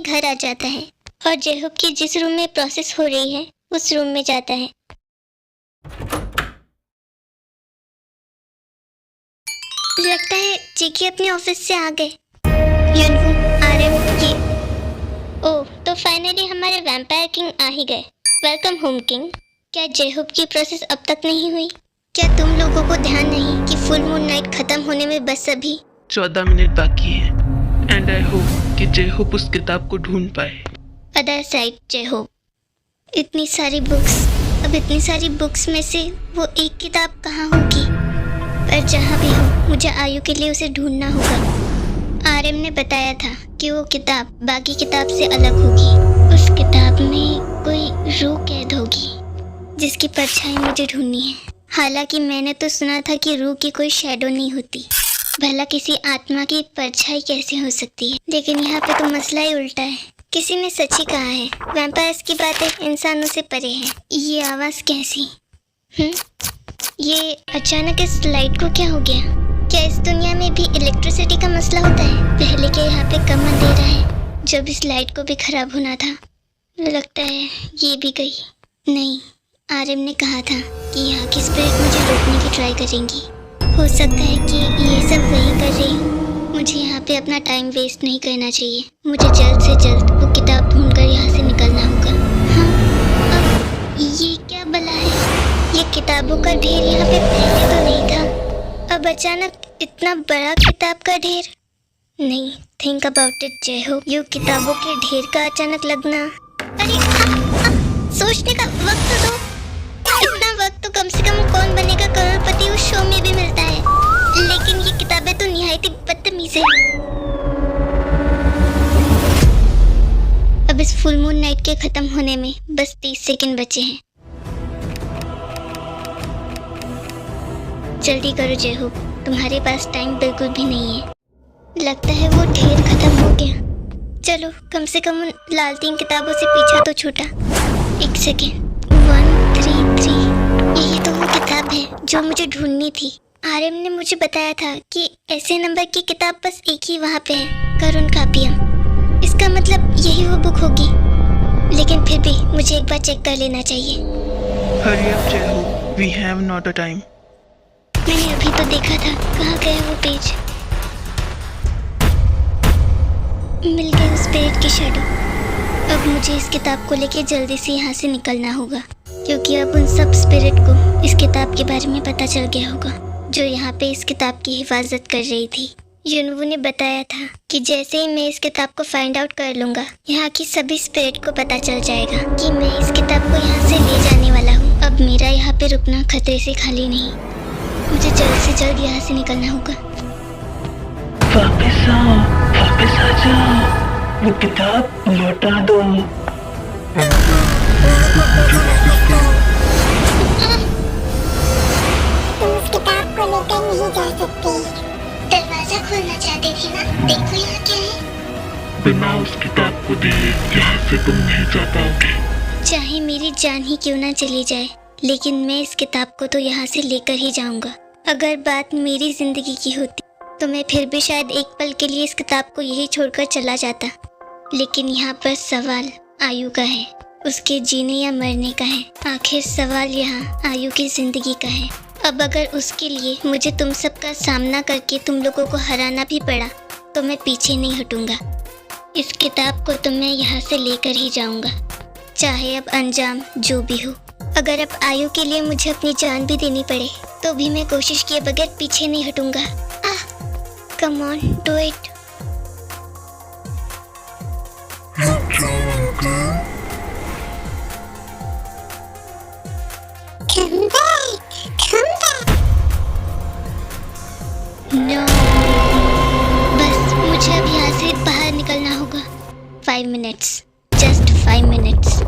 घर आ जाता है और जेहूब की जिस रूम में प्रोसेस हो रही है उस रूम में जाता है। लगता है जेकी अपने ऑफिस से आ गए। युनवू, आरएम, ये ओह, तो फाइनली हमारे वैम्पायर किंग आ ही गए। Welcome home king. क्या जेहूब की प्रोसेस अब तक नहीं हुई? क्या तुम लोगों को ध्यान नहीं कि फुल मून नाइट खत्म होने में बस अभी 14 मिनट बाकी है एंड आई होप कि जेहूब उस किताब को ढूंढ पाए। अदर साइड जेहूब, इतनी सारी बुक्स, अब इतनी सारी बुक्स में से वो एक किताब कहाँ होगी? पर जहाँ भी हो मुझे आयु के लिए उसे ढूंढना होगा। आरएम ने बताया था कि वो किताब बाकी किताब से अलग होगी। उस किताब में कोई रूह कैद होगी जिसकी परछाई मुझे ढूंढनी है। हालांकि मैंने तो सुना था कि रूह की कोई शैडो नहीं होती, भला किसी आत्मा की परछाई कैसे हो सकती है? लेकिन यहाँ पे तो मसला ही उल्टा है। किसी ने सच ही कहा है, वैम्पायर्स की बातें इंसानों से परे हैं। ये आवाज़ कैसी? ये अचानक इस लाइट को क्या हो गया? क्या इस दुनिया में भी इलेक्ट्रिसिटी का मसला होता है? पहले क्या यहाँ पे कम अंधेरा है जब इस लाइट को भी खराब होना था? लगता है ये भी गई। नहीं, आरएम ने कहा था कि यहाँ की स्पिरिट मुझे रोकने की ट्राई करेंगी। हो सकता है कि ये सब वही कर रही हूँ। मुझे यहाँ पे अपना टाइम वेस्ट नहीं करना चाहिए। मुझे जल्द से जल्द वो किताब ढूंढकर यहाँ से निकलना होगा। हाँ, अब ये क्या बला है? ये किताबों का ढेर यहाँ पे पहले तो नहीं था, अब अचानक इतना बड़ा किताब का ढेर। नहीं, थिंक अबाउट इट जेहूब, ये किताबों के ढेर का अचानक लगना। अरे सोचने का वक्त तो दो। इतना वक्त तो कम से कम कौन बनेगा करोड़पति उस शो में भी मिलता है, लेकिन ये किताबें तो निहायत ही बदतमीज है। अब इस फुल मून नाइट के खत्म होने में बस 30 सेकंड बचे हैं। जल्दी करो जेहूब, तुम्हारे पास टाइम बिल्कुल भी नहीं है। लगता है वो ढेर खत्म हो गया। चलो कम से कम उन लाल 3 किताबों से पीछा तो छूटा। एक सेकेंड, 133, यही तो वो किताब है जो मुझे ढूंढनी थी। आरएम ने मुझे बताया था कि ऐसे नंबर की किताब बस एक ही वहाँ पे है, करुण कापियम। इसका मतलब यही वो बुक होगी, लेकिन फिर भी मुझे एक बार चेक कर लेना चाहिए। Hurry up Jehoob, we have not a time. मैंने अभी तो देखा था, कहाँ गया वो पेज? मिल गई उस पेज की शैडो। अब मुझे इस किताब को लेके जल्दी से यहाँ से निकलना होगा, क्योंकि अब उन सब स्पिरिट को इस किताब के बारे में पता चल गया होगा जो यहाँ पे इस किताब की हिफाजत कर रही थी। युनवू ने बताया था कि जैसे ही मैं इस किताब को फाइंड आउट कर लूँगा, यहाँ की सभी स्पिरिट को पता चल जाएगा कि मैं इस किताब को यहाँ से ले जाने वाला हूँ। अब मेरा यहाँ पे रुकना खतरे से खाली नहीं, मुझे जल्द से जल्द यहाँ से निकलना होगा। वापस आ जाओ, वो किताब लौटा दो। तुम उस किताब को लेकर नहीं जा सकते। दरवाजा खोलना चाहते थे ना? देखो यहाँ क्या है। बिना उस किताब को दिए यहाँ से तुम नहीं जा पाओगे। चाहे मेरी जान ही क्यों ना चली जाए, लेकिन मैं इस किताब को तो यहाँ से लेकर ही जाऊंगा। अगर बात मेरी जिंदगी की होती तो मैं फिर भी शायद एक पल के लिए इस किताब को यही छोड़कर चला जाता, लेकिन यहाँ पर सवाल आयु का है, उसके जीने या मरने का है। आखिर सवाल यहाँ आयु की जिंदगी का है। अब अगर उसके लिए मुझे तुम सबका सामना करके तुम लोगों को हराना भी पड़ा तो मैं पीछे नहीं हटूंगा। इस किताब को तो मैं यहाँ से लेकर ही जाऊंगा, चाहे अब अंजाम जो भी हो। अगर अब आयु के लिए मुझे अपनी जान भी देनी पड़े तो भी मैं कोशिश किए बगैर पीछे नहीं हटूंगा। Come on, do it. No, बस मुझे अब यहाँ से बाहर निकलना होगा। 5 मिनट्स, जस्ट 5 मिनट्स।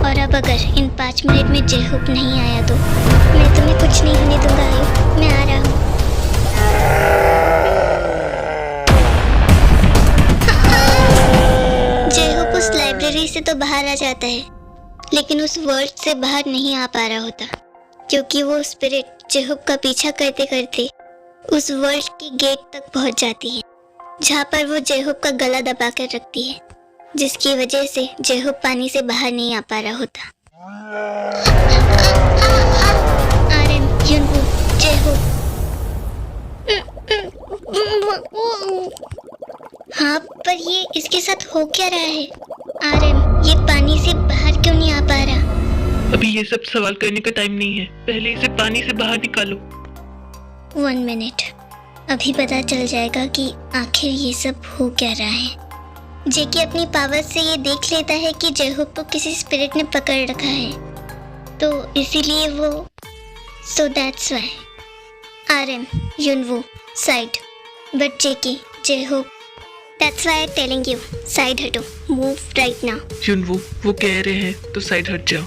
और अब अगर इन 5 मिनट में जेहूब नहीं आया तो मैं तुम्हें कुछ नहीं होने दूंगा आयु। मैं आ रहा हूँ। जेहूब उस लाइब्रेरी से तो बाहर आ जाता है, लेकिन उस वर्ल्ड से बाहर नहीं आ पा रहा होता, क्योंकि वो स्पिरिट जेहूब का पीछा करते करते उस वर्ल्ड की गेट तक पहुंच जाती है, जहाँ पर वो जेहूब का गला दबा कर रखती है। जिसकी वजह से जेहू पानी से बाहर नहीं आ पा रहा होता। आर्यन, युनवू, जेहू। हाँ, पर ये इसके साथ हो क्या रहा है? आर्यन, ये पानी से बाहर क्यों नहीं आ पा रहा? अभी ये सब सवाल करने का टाइम नहीं है, पहले इसे पानी से बाहर निकालो। 1 मिनट, अभी पता चल जाएगा कि आखिर ये सब हो क्या रहा है। जेकी अपनी पावर से ये देख लेता है कि जेहूब को किसी स्पिरिट ने पकड़ रखा है, तो इसीलिए वो so that's why. Aryan, Yunwoo, side, but Jackie, Jehoob, that's why I telling you, side हटो, मूव राइट नाउ। युनवू, वो कह रहे हैं तो साइड हट जाओ।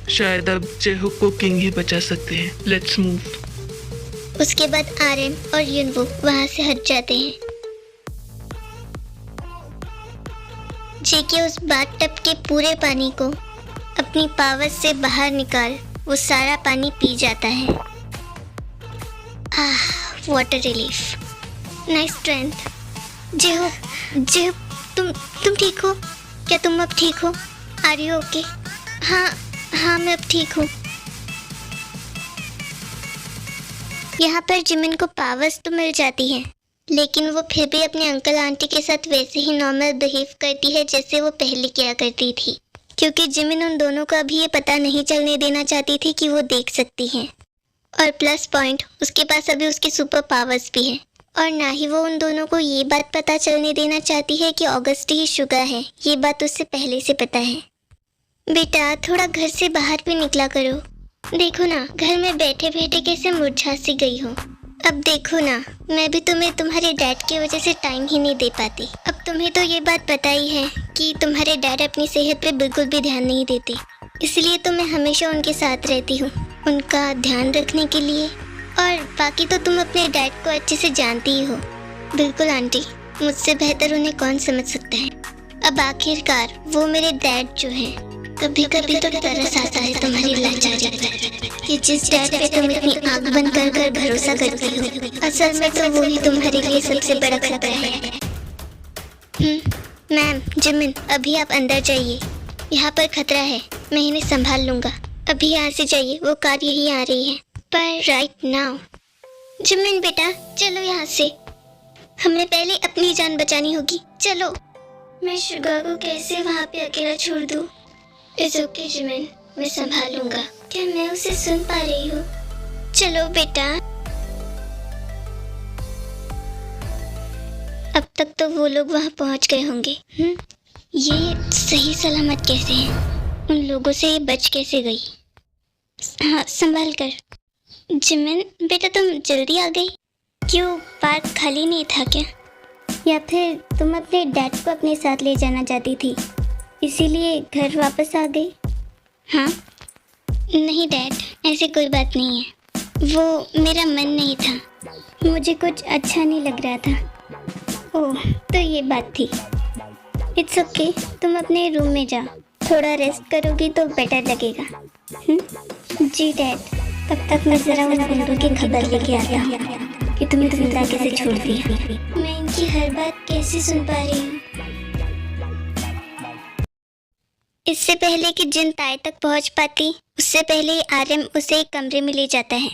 शायद अब जेहूब को किंग ही बचा सकते हैं। Let's move. उसके बाद आर्यन और युनवू वहां से हट जाते हैं। जेकी उस बाथटब के पूरे पानी को अपनी पावर से बाहर निकाल वो सारा पानी पी जाता है। Water relief, nice strength. Jehoo, Jehoo, तुम ठीक हो? क्या तुम अब ठीक हो? Are you okay? हाँ, मैं अब ठीक हूँ। यहाँ पर जिमिन को पावर्स तो मिल जाती हैं, लेकिन वो फिर भी अपने अंकल आंटी के साथ वैसे ही नॉर्मल बिहेव करती है जैसे वो पहले किया करती थी, क्योंकि जिमिन उन दोनों को अभी ये पता नहीं चलने देना चाहती थी कि वो देख सकती हैं। और प्लस पॉइंट, उसके पास अभी उसके सुपर पावर्स भी हैं। और ना ही वो उन दोनों को ये बात पता चलने देना चाहती है कि ऑगस्ट ही शुगर है। ये बात उससे पहले से पता है। बेटा, थोड़ा घर से बाहर भी निकला करो। देखो ना, घर में बैठे बैठे कैसे मुरझा सी गई हो। अब देखो ना, मैं भी तुम्हें तुम्हारे डैड की वजह से टाइम ही नहीं दे पाती। अब तुम्हें तो ये बात पता ही है कि तुम्हारे डैड अपनी सेहत पे बिल्कुल भी ध्यान नहीं देते, इसलिए तो मैं हमेशा उनके साथ रहती हूँ, उनका ध्यान रखने के लिए। और बाकी तो तुम अपने डैड को अच्छे से जानती ही हो। बिल्कुल आंटी, मुझसे बेहतर उन्हें कौन समझ सकता है। अब आखिरकार वो मेरे डैड जो हैं, कभी कभी तो तरस आता है तुम्हारी लाचारी पर कि जिस डैड पे तुम इतनी आंख बंद कर कर भरोसा करती हो, असल में तो वो ही तुम्हारे लिए सबसे बड़ा खतरा है। मैम, जिमिन, अभी आप अंदर जाइए, यहाँ पर खतरा है, मैं इन्हें संभाल लूँगा। अभी यहाँ से जाइए, वो कार यही आ रही है, पर राइट नाउ। जिमिन बेटा, चलो यहाँ से, हमें पहले अपनी जान बचानी होगी, चलो। मैं शुगा को कैसे वहाँ पे अकेला छोड़ दूँ? इट्स ओके जिमिन, मैं संभाल लूँगा। क्या मैं उसे सुन पा रही हूँ? चलो बेटा। अब तक तो वो लोग वहाँ पहुँच गए होंगे। ये सही सलामत कैसे हैं? उन लोगों से ये बच कैसे गई? हाँ, संभाल कर। जिमिन बेटा, तुम जल्दी आ गई? क्यों, पार्क खाली नहीं था क्या? या फिर तुम अपने डैड को अपने साथ ले जाना चाहती थी, इसीलिए घर वापस आ गई? हाँ, नहीं डैड, ऐसी कोई बात नहीं है। वो मेरा मन नहीं था, मुझे कुछ अच्छा नहीं लग रहा था। ओह, तो ये बात थी। इट्स ओके, तुम अपने रूम में जाओ, थोड़ा रेस्ट करोगी तो बेटर लगेगा। जी डैड, तब तक मैं ज़रा उन गुंडों की खबर लेके आता हूँ कि तुम्हें जिंदा कैसे छोड़ दिया। मैं इनकी हर बात कैसे सुन पा रही हूँ? इससे पहले कि जिन ताए तक पहुँच पाती, उससे पहले आर्यन उसे एक कमरे में ले जाता है,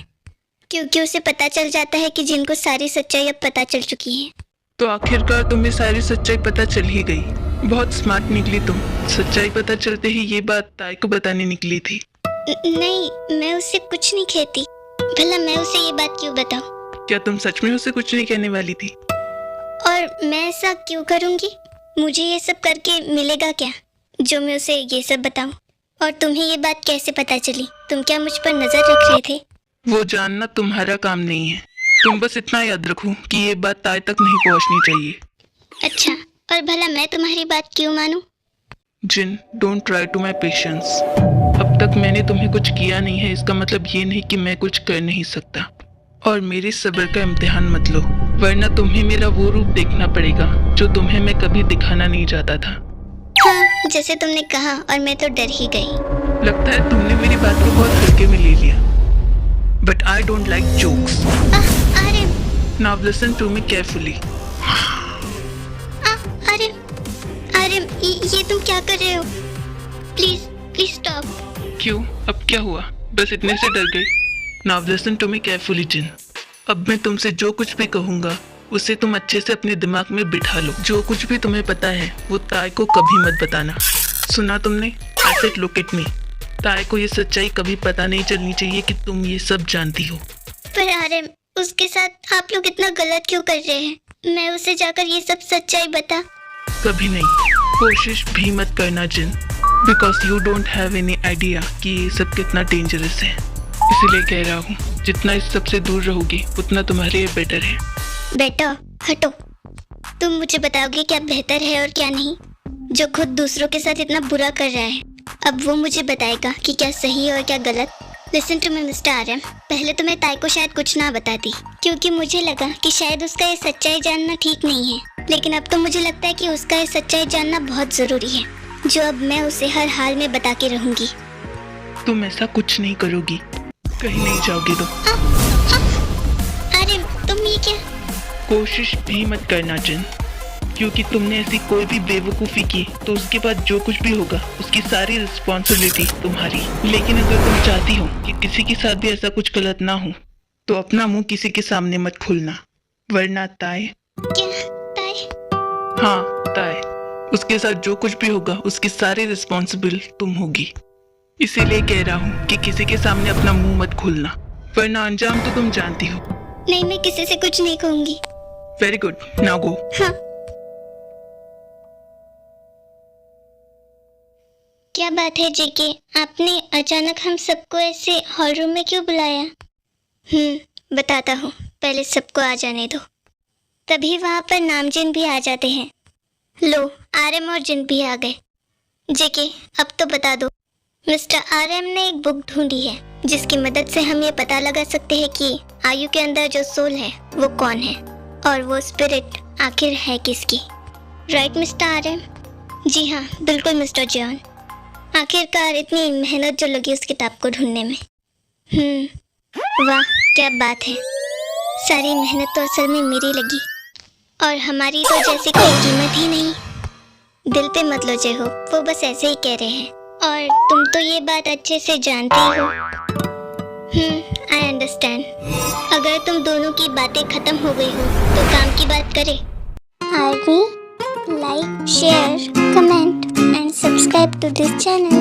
क्योंकि उसे पता चल जाता है कि जिन को सारी सच्चाई अब पता चल चुकी है। तो आखिरकार तुम्हें सारी सच्चाई पता चल ही गई। बहुत स्मार्ट निकली तुम। सच्चाई पता चलते ही ये बात ताई को बताने निकली थी। नहीं, मैं उससे कुछ नहीं कहती। भला मैं उसे ये बात क्यों बताऊं? क्या तुम सच में उसे कुछ नहीं कहने वाली थी? और मैं ऐसा क्यों करूंगी? मुझे ये सब करके मिलेगा क्या जो मैं उसे ये सब बताऊं? और तुम्हें ये बात कैसे पता चली? तुम क्या मुझ पर नजर रख रहे थे? वो जानना तुम्हारा काम नहीं है। तुम बस इतना याद रखो कि ये बात ताई तक नहीं पहुंचनी चाहिए। अच्छा, और भला मैं तुम्हारी बात क्यों मानूं? Jin, don't try to my patience. अब तक मैंने तुम्हें कुछ किया नहीं है, इसका मतलब ये नहीं कि मैं कुछ कर नहीं सकता। और मेरे सब्र का इम्तिहान मत लो, वरना तुम्हें मेरा वो रूप देखना पड़ेगा जो तुम्हें मैं कभी दिखाना नहीं चाहता था। हाँ, जैसे तुमने कहा, और मैं तो डर ही गई। लगता है तुमने मेरी बात को बहुत हल्के में ले लिया। But I don't like jokes. Now listen to me carefully. अरे ये तुम क्या कर रहे हो? Please please stop. क्यों, अब क्या हुआ? बस इतने से डर गई? Now listen to me carefully Jin. अब मैं तुमसे जो कुछ भी कहूँगा उसे तुम अच्छे से अपने दिमाग में बिठा लो। जो कुछ भी तुम्हें पता है वो ताई को कभी मत बताना। सुना तुमने? I said look at me. ताई को ये सच्चाई कभी पता नहीं चलनी चाहिए कि तुम ये सब जानती हो। पर आर्यन, उसके साथ आप लोग इतना गलत क्यों कर रहे हैं? मैं उसे जाकर ये सब सच्चाई बता। कभी नहीं, कोशिश भी मत करना Jin, because you don't have any idea कि ये सब कितना डेंजरस है। इसीलिए कह रहा हूँ, जितना इस सब से दूर रहोगी उतना तुम्हारे लिए बेटर है। बेटा हटो। तुम मुझे बताओगे क्या बेहतर है और क्या नहीं? जो खुद दूसरों के साथ इतना बुरा कर रहा है, अब वो मुझे बताएगा कि क्या सही और क्या गलत। Listen to me mister Aryan, पहले तो मैं ताई को शायद कुछ ना बताती, क्योंकि मुझे लगा कि शायद उसका ये सच्चाई जानना ठीक नहीं है। लेकिन अब तो मुझे लगता है कि उसका ये सच्चाई जानना बहुत जरूरी है, जो अब मैं उसे हर हाल में बता के रहूंगी। तुम ऐसा कुछ नहीं करोगी, कहीं नहीं जाओगी तो। आर्यन, तुम ये क्या? कोशिश भी मत करना जिन, क्योंकि तुमने ऐसी कोई भी बेवकूफ़ी की तो उसके बाद जो कुछ भी होगा उसकी सारी रिस्पॉन्सिबिलिटी तुम्हारी। लेकिन अगर तुम चाहती हो कि किसी के साथ भी ऐसा कुछ गलत ना हो तो अपना मुंह किसी के सामने मत खोलना, वरना ताई। क्या ताई? हाँ ताई, उसके साथ जो कुछ भी होगा उसकी सारी रिस्पॉन्सिबिल तुम होगी। इसीलिए कह रहा हूँ कि किसी के सामने अपना मुंह मत खोलना, वरना अंजाम तो तुम जानती हो। नहीं, मैं किसी से कुछ नहीं कहूंगी। Very good, now go. हाँ। क्या बात है जेके, आपने अचानक हम सबको ऐसे हॉल रूम में क्यों बुलाया? बताता हूँ, पहले सबको आ जाने दो। तभी वहाँ पर नामजिन भी आ जाते हैं। लो, आरएम और जिन भी आ गए। जेके, अब तो बता दो। मिस्टर आरएम ने एक बुक ढूंढी है जिसकी मदद से हम ये पता लगा सकते हैं कि आयु के अंदर जो सोल है वो कौन है और वो स्पिरिट आखिर है किसकी। Right mister RM? जी हाँ, बिल्कुल मिस्टर जॉन। आखिरकार इतनी मेहनत जो लगी उस किताब को ढूंढने में। वाह, क्या बात है। सारी मेहनत तो असल में मेरी लगी और हमारी तो जैसे कोई कीमत ही नहीं। दिल पे मत लो जय हो, वो बस ऐसे ही कह रहे हैं और तुम तो ये बात अच्छे से जानती हो। I understand. अगर तुम दोनों की बातें खत्म हो गई हो तो काम की बात करें। Are we like, share, comment and subscribe to this channel.